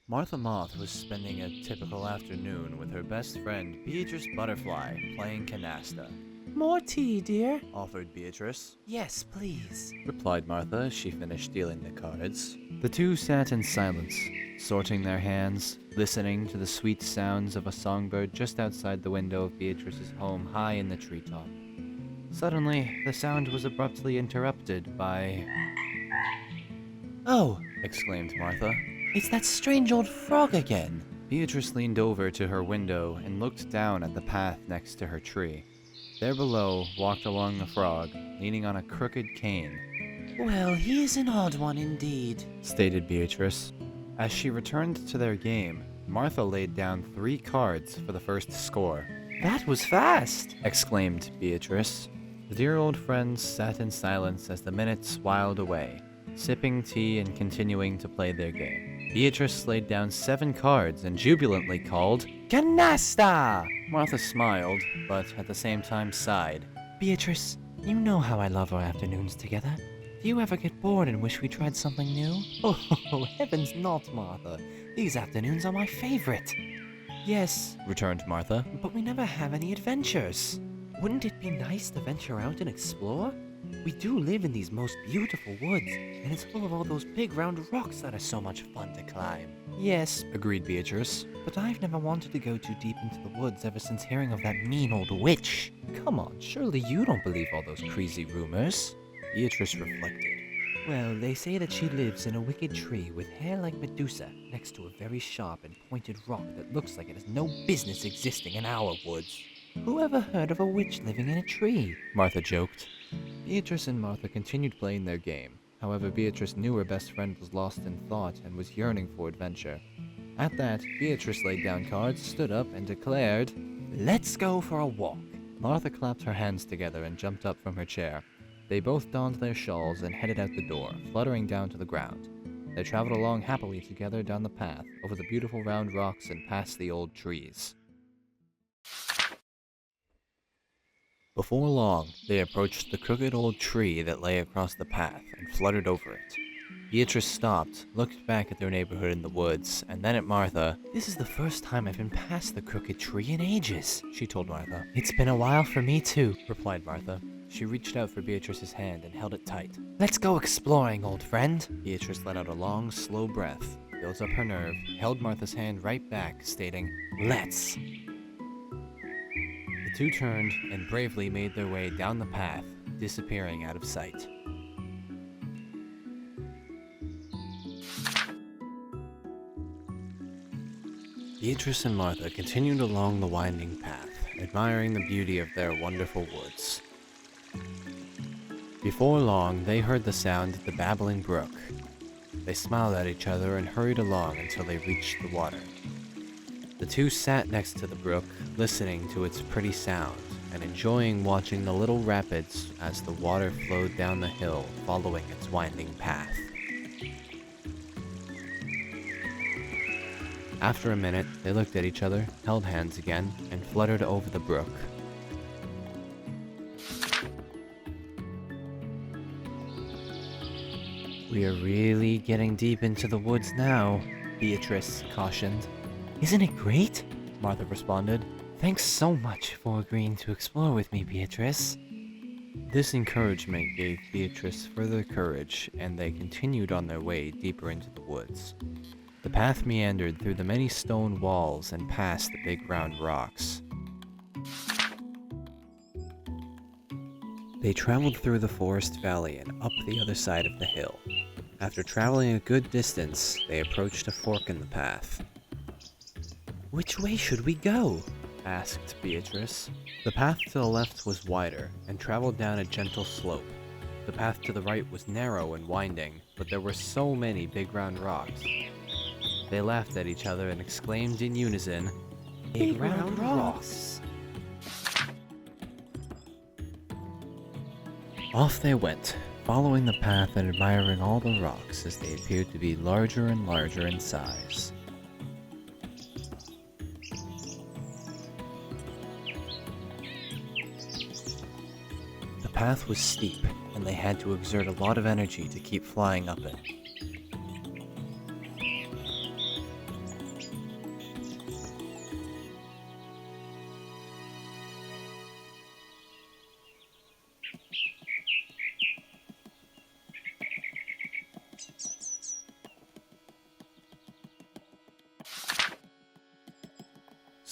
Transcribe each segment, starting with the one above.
Martha Moth was spending a typical afternoon with her best friend Beatrice Butterfly playing canasta. More tea, dear? Offered Beatrice. Yes, please. Replied Martha as she finished dealing the cards. The two sat in silence, sorting their hands, listening to the sweet sounds of a songbird just outside the window of Beatrice's home high in the treetop. Suddenly, the sound was abruptly interrupted by... Oh, exclaimed Martha. it's that strange old frog again. Beatrice leaned over to her window and looked down at the path next to her tree. There below walked along the frog, leaning on a crooked cane. Well, he is an odd one indeed, Stated Beatrice. As she returned to their game, Martha laid down 3 cards for the first score. That was fast. Exclaimed Beatrice. The dear old friends sat in silence as the minutes whiled away, sipping tea and continuing to play their game. Beatrice laid down 7 cards and jubilantly called, Canasta! Martha smiled, but at the same time sighed. Beatrice, you know how I love our afternoons together. Do you ever get bored and wish we tried something new? Oh, heavens not, Martha. These afternoons are my favorite. Yes, Returned Martha. but we never have any adventures. Wouldn't it be nice to venture out and explore? We do live in these most beautiful woods, and it's full of all those big round rocks that are so much fun to climb. Yes, Agreed Beatrice. but I've never wanted to go too deep into the woods ever since hearing of that mean old witch. Come on, surely you don't believe all those crazy rumors? Beatrice reflected. Well, they say that she lives in a wicked tree with hair like Medusa next to a very sharp and pointed rock that looks like it has no business existing in our woods. Who ever heard of a witch living in a tree? Martha joked. Beatrice and Martha continued playing their game. However, Beatrice knew her best friend was lost in thought and was yearning for adventure. At that, Beatrice laid down cards, stood up, and declared, Let's go for a walk. Martha clapped her hands together and jumped up from her chair. They both donned their shawls and headed out the door, fluttering down to the ground. They traveled along happily together down the path, over the beautiful round rocks and past the old trees. Before long, they approached the crooked old tree that lay across the path and fluttered over it. Beatrice stopped, looked back at their neighborhood in the woods, and then at Martha. This is the first time I've been past the crooked tree in ages, she told Martha. It's been a while for me too, Replied Martha. She reached out for Beatrice's hand and held it tight. Let's go exploring, old friend. Beatrice let out a long, slow breath, built up her nerve, held Martha's hand right back, stating, Let's. The two turned and bravely made their way down the path, disappearing out of sight. Beatrice and Martha continued along the winding path, admiring the beauty of their wonderful woods. Before long, they heard the sound of the babbling brook. They smiled at each other and hurried along until they reached the water. The two sat next to the brook, listening to its pretty sound and enjoying watching the little rapids as the water flowed down the hill, following its winding path. After a minute, they looked at each other, held hands again, and fluttered over the brook. We are really getting deep into the woods now, Beatrice cautioned. Isn't it great? Martha responded. Thanks so much for agreeing to explore with me, Beatrice. This encouragement gave Beatrice further courage, and they continued on their way deeper into the woods. The path meandered through the many stone walls and past the big round rocks. They traveled through the forest valley and up the other side of the hill. After traveling a good distance, they approached a fork in the path. Which way should we go? Asked Beatrice. The path to the left was wider and traveled down a gentle slope. The path to the right was narrow and winding, but there were so many big round rocks. They laughed at each other and exclaimed in unison, Big round rocks. Off they went, following the path and admiring all the rocks as they appeared to be larger and larger in size. The path was steep, and they had to exert a lot of energy to keep flying up it.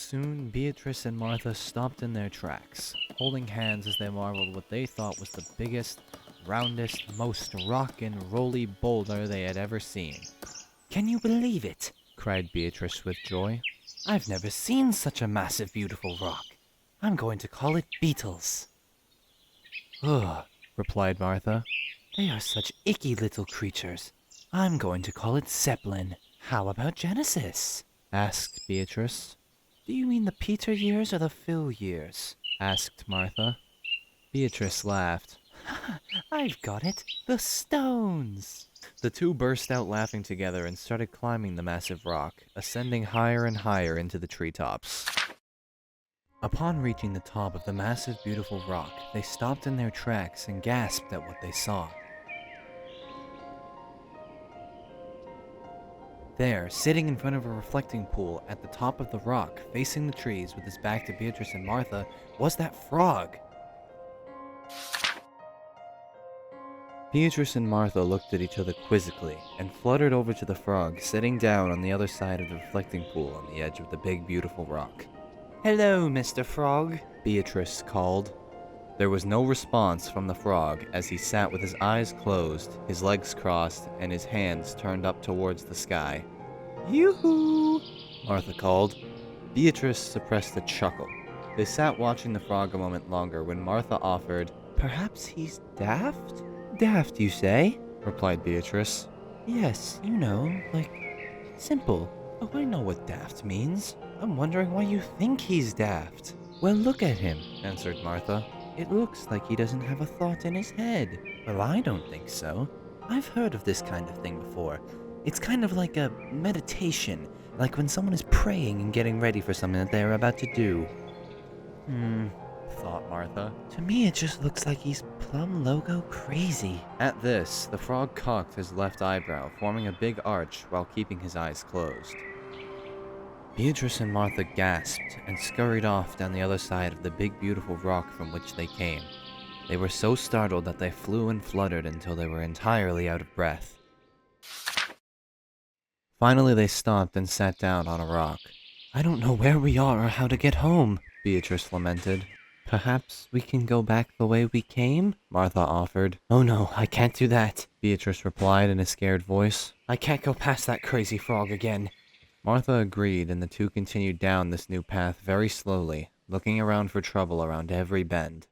Soon, Beatrice and Martha stopped in their tracks, holding hands as they marveled what they thought was the biggest, roundest, most rock and rolly boulder they had ever seen. Can you believe it? Cried Beatrice with joy. I've never seen such a massive, beautiful rock. I'm going to call it Beetles. Ugh, replied Martha. They are such icky little creatures. I'm going to call it Zeppelin. How about Genesis? Asked Beatrice. Do you mean the Peter years or the Phil years? Asked Martha. Beatrice laughed. I've got it. The Stones. The two burst out laughing together and started climbing the massive rock, ascending higher and higher into the treetops. Upon reaching the top of the massive, beautiful rock, they stopped in their tracks and gasped at what they saw. There, sitting in front of a reflecting pool at the top of the rock, facing the trees with his back to Beatrice and Martha, was that frog. Beatrice and Martha looked at each other quizzically and fluttered over to the frog, sitting down on the other side of the reflecting pool on the edge of the big, beautiful rock. Hello, Mr. Frog, Beatrice called. There was no response from the frog as he sat with his eyes closed, his legs crossed, and his hands turned up towards the sky. Yoo-hoo! Martha called. Beatrice suppressed a chuckle. They sat watching the frog a moment longer when Martha offered, Perhaps he's daft? Daft, you say? replied Beatrice. Yes, you know, like, simple. Oh, I know what daft means. I'm wondering why you think he's daft. Well, look at him, answered Martha. It looks like he doesn't have a thought in his head. Well, I don't think so. I've heard of this kind of thing before. It's kind of like a meditation, like when someone is praying and getting ready for something that they're about to do. Thought Martha. To me, it just looks like he's plumb logo crazy. At this, the frog cocked his left eyebrow, forming a big arch while keeping his eyes closed. Beatrice and Martha gasped and scurried off down the other side of the big, beautiful rock from which they came. They were so startled that they flew and fluttered until they were entirely out of breath. Finally, they stopped and sat down on a rock. I don't know where we are or how to get home, Beatrice lamented. Perhaps we can go back the way we came? Martha offered. Oh no, I can't do that, Beatrice replied in a scared voice. I can't go past that crazy frog again. Martha agreed, and the two continued down this new path very slowly, looking around for trouble around every bend.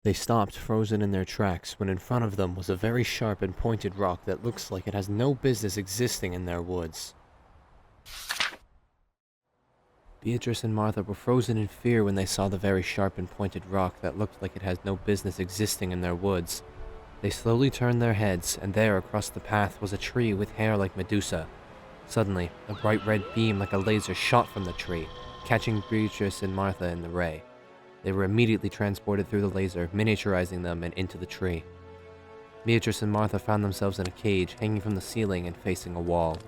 They stopped frozen in their tracks when in front of them was a very sharp and pointed rock that looks like it has no business existing in their woods. Beatrice and Martha were frozen in fear when they saw the very sharp and pointed rock that looked like it has no business existing in their woods. They slowly turned their heads, and there across the path was a tree with hair like Medusa. Suddenly, a bright red beam like a laser shot from the tree, catching Beatrice and Martha in the ray. They were immediately transported through the laser, miniaturizing them and into the tree. Beatrice and Martha found themselves in a cage, hanging from the ceiling and facing a wall.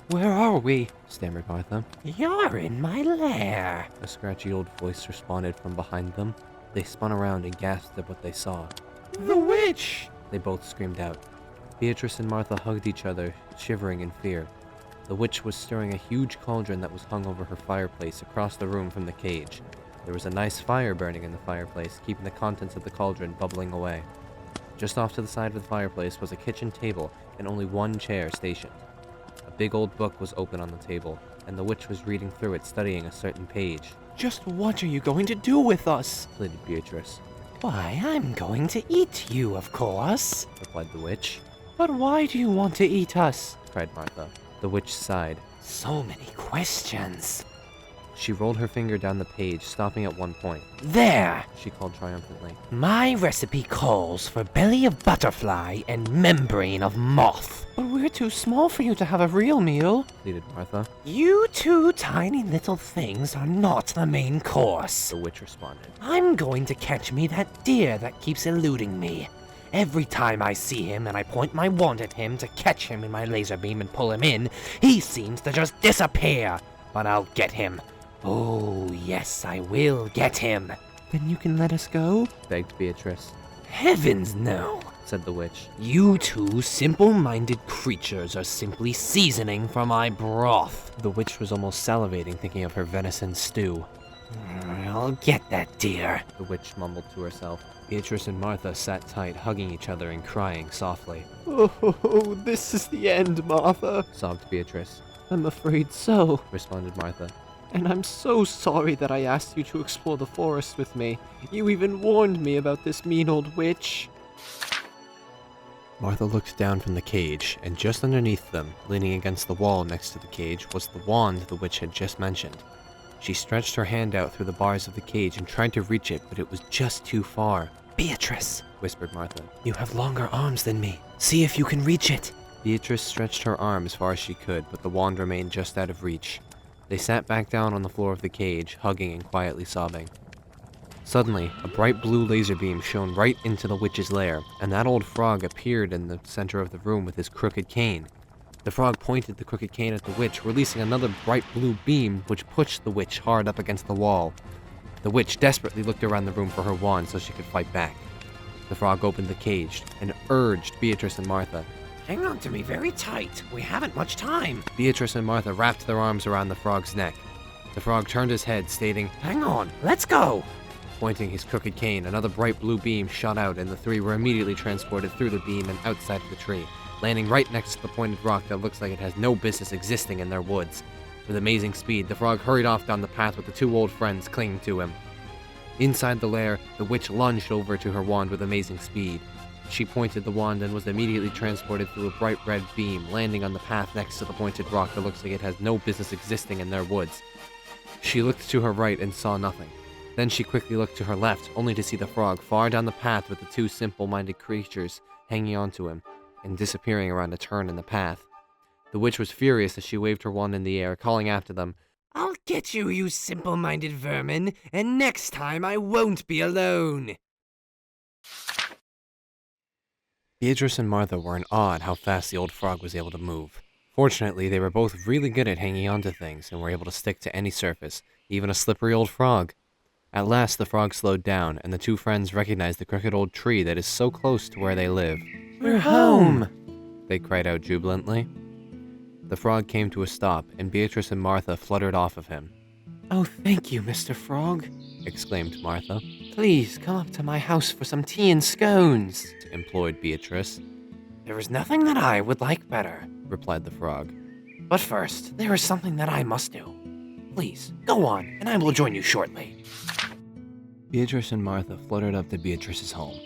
Where are we? Stammered Martha. You're in my lair. A scratchy old voice responded from behind them. They spun around and gasped at what they saw. The witch! They both screamed out. Beatrice and Martha hugged each other, shivering in fear. The witch was stirring a huge cauldron that was hung over her fireplace across the room from the cage. There was a nice fire burning in the fireplace, keeping the contents of the cauldron bubbling away. Just off to the side of the fireplace was a kitchen table and only one chair stationed. A big old book was open on the table, and the witch was reading through it, studying a certain page. Just what are you going to do with us? Pleaded Beatrice. Why, I'm going to eat you, of course, replied the witch. But why do you want to eat us? Cried Martha. The witch sighed. So many questions. She rolled her finger down the page, stopping at one point. There! She called triumphantly. My recipe calls for belly of butterfly and membrane of moth. But we're too small for you to have a real meal, pleaded Martha. You two tiny little things are not the main course, the witch responded. I'm going to catch me that deer that keeps eluding me. Every time I see him and I point my wand at him to catch him in my laser beam and pull him in, he seems to just disappear. But I'll get him. Oh, yes, I will get him. Then you can let us go? Begged Beatrice. Heavens, no. said the witch. You two simple-minded creatures are simply seasoning for my broth. The witch was almost salivating thinking of her venison stew. I'll get that, dear, the witch mumbled to herself. Beatrice and Martha sat tight, hugging each other and crying softly. Oh, this is the end, Martha. Sobbed Beatrice. I'm afraid so, responded Martha. And I'm so sorry that I asked you to explore the forest with me. You even warned me about this mean old witch. Martha looked down from the cage, and just underneath them, leaning against the wall next to the cage, was the wand the witch had just mentioned. She stretched her hand out through the bars of the cage and tried to reach it, but it was just too far. Beatrice, whispered Martha. You have longer arms than me. See if you can reach it. Beatrice stretched her arm as far as she could, but the wand remained just out of reach. They sat back down on the floor of the cage, hugging and quietly sobbing. Suddenly, a bright blue laser beam shone right into the witch's lair, and that old frog appeared in the center of the room with his crooked cane. The frog pointed the crooked cane at the witch, releasing another bright blue beam, which pushed the witch hard up against the wall. The witch desperately looked around the room for her wand so she could fight back. The frog opened the cage and urged Beatrice and Martha. Hang on to me very tight. We haven't much time. Beatrice and Martha wrapped their arms around the frog's neck. The frog turned his head, stating, Hang on, let's go. Pointing his crooked cane, another bright blue beam shot out, and the three were immediately transported through the beam and outside of the tree, landing right next to the pointed rock that looks like it has no business existing in their woods. With amazing speed, the frog hurried off down the path with the two old friends clinging to him. Inside the lair, the witch lunged over to her wand with amazing speed. She pointed the wand and was immediately transported through a bright red beam, landing on the path next to the pointed rock that looks like it has no business existing in their woods. She looked to her right and saw nothing. Then she quickly looked to her left, only to see the frog far down the path with the two simple-minded creatures hanging onto him and disappearing around a turn in the path. The witch was furious as she waved her wand in the air, calling after them, I'll get you, you simple-minded vermin, and next time I won't be alone. Beatrice and Martha were in awe at how fast the old frog was able to move. Fortunately, they were both really good at hanging onto things and were able to stick to any surface, even a slippery old frog. At last, the frog slowed down, and the two friends recognized the crooked old tree that is so close to where they live. We're home! They cried out jubilantly. The frog came to a stop, and Beatrice and Martha fluttered off of him. Oh, thank you, Mr. Frog, exclaimed Martha. Please come up to my house for some tea and scones, implored Beatrice. There is nothing that I would like better, replied the frog. But first, there is something that I must do. Please, go on, and I will join you shortly. Beatrice and Martha fluttered up to Beatrice's home.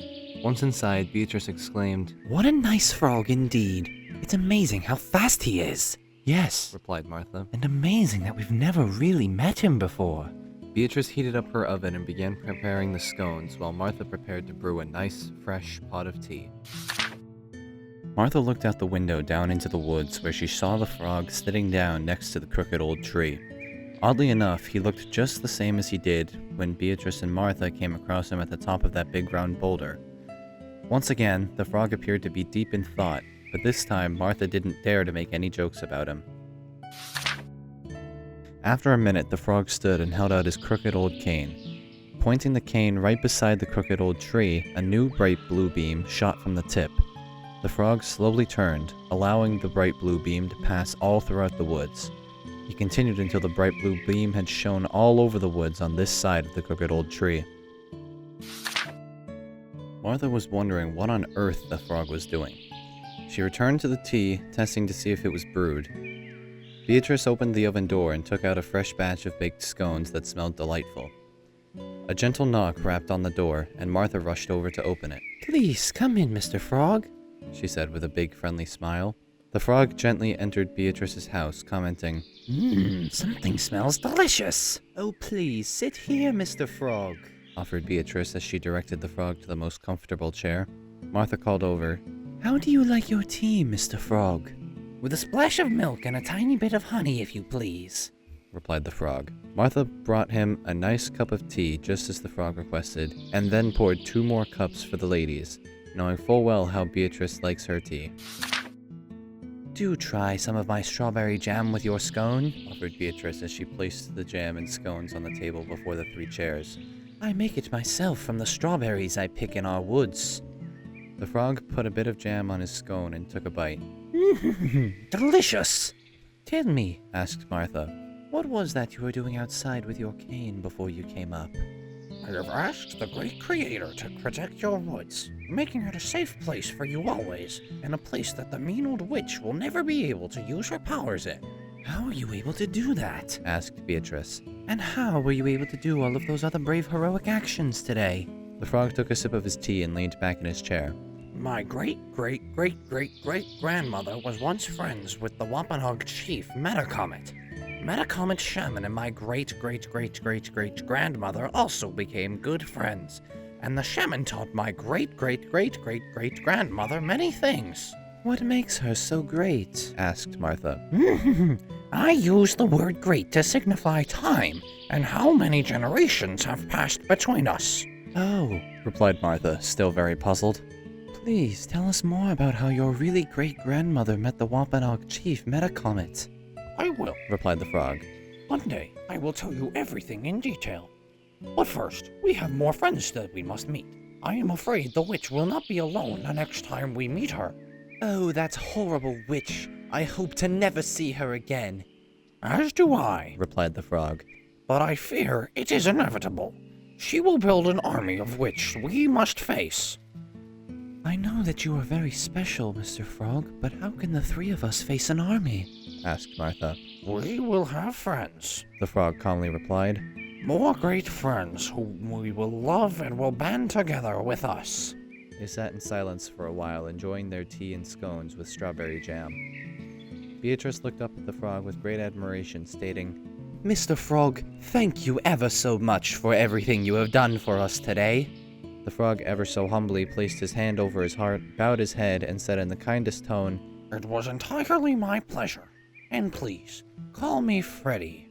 Once inside, Beatrice exclaimed, What a nice frog indeed. It's amazing how fast he is. Yes, replied Martha. And amazing that we've never really met him before. Beatrice heated up her oven and began preparing the scones while Martha prepared to brew a nice, fresh pot of tea. Martha looked out the window down into the woods where she saw the frog sitting down next to the crooked old tree. Oddly enough, he looked just the same as he did when Beatrice and Martha came across him at the top of that big round boulder. Once again, the frog appeared to be deep in thought, but this time Martha didn't dare to make any jokes about him. After a minute, the frog stood and held out his crooked old cane. Pointing the cane right beside the crooked old tree, a new bright blue beam shot from the tip. The frog slowly turned, allowing the bright blue beam to pass all throughout the woods. He continued until the bright blue beam had shone all over the woods on this side of the crooked old tree. Martha was wondering what on earth the frog was doing. She returned to the tea, testing to see if it was brewed. Beatrice opened the oven door and took out a fresh batch of baked scones that smelled delightful. A gentle knock rapped on the door, and Martha rushed over to open it. Please, come in, Mr. Frog, she said with a big friendly smile. The frog gently entered Beatrice's house, commenting, Something smells delicious. Oh, please, sit here, Mr. Frog, offered Beatrice as she directed the frog to the most comfortable chair. Martha called over, How do you like your tea, Mr. Frog? With a splash of milk and a tiny bit of honey, if you please, replied the frog. Martha brought him a nice cup of tea, just as the frog requested, and then poured 2 more cups for the ladies, knowing full well how Beatrice likes her tea. Do try some of my strawberry jam with your scone, offered Beatrice as she placed the jam and scones on the table before the 3 chairs. I make it myself from the strawberries I pick in our woods. The frog put a bit of jam on his scone and took a bite. Delicious! Tell me, asked Martha, what was that you were doing outside with your cane before you came up? I have asked the great creator to protect your woods, making it a safe place for you always, and a place that the mean old witch will never be able to use her powers in. How are you able to do that? Asked Beatrice. And how were you able to do all of those other brave heroic actions today? The frog took a sip of his tea and leaned back in his chair. My great-great-great-great-grandmother was once friends with the Wampanoag chief, Metacomet. Metacomet Shaman and my great-great-great-great-great-grandmother also became good friends, and the shaman taught my great-great-great-great-great-grandmother many things. What makes her so great? Asked Martha. I use the word great to signify time, and how many generations have passed between us. Oh, replied Martha, still very puzzled. Please tell us more about how your really great-grandmother met the Wampanoag chief, Metacomet. I will, replied the frog. One day, I will tell you everything in detail. But first, we have more friends that we must meet. I am afraid the witch will not be alone the next time we meet her. Oh, that horrible witch. I hope to never see her again. As do I, replied the frog. But I fear it is inevitable. She will build an army of which we must face. I know that you are very special, Mr. Frog, but how can the three of us face an army? Asked Martha. We will have friends. The frog calmly replied. More great friends whom we will love and will band together with us. They sat in silence for a while, enjoying their tea and scones with strawberry jam. Beatrice looked up at the frog with great admiration, stating, Mr. Frog, thank you ever so much for everything you have done for us today. The frog ever so humbly placed his hand over his heart, bowed his head, and said in the kindest tone, It was entirely my pleasure. And please, call me Freddie.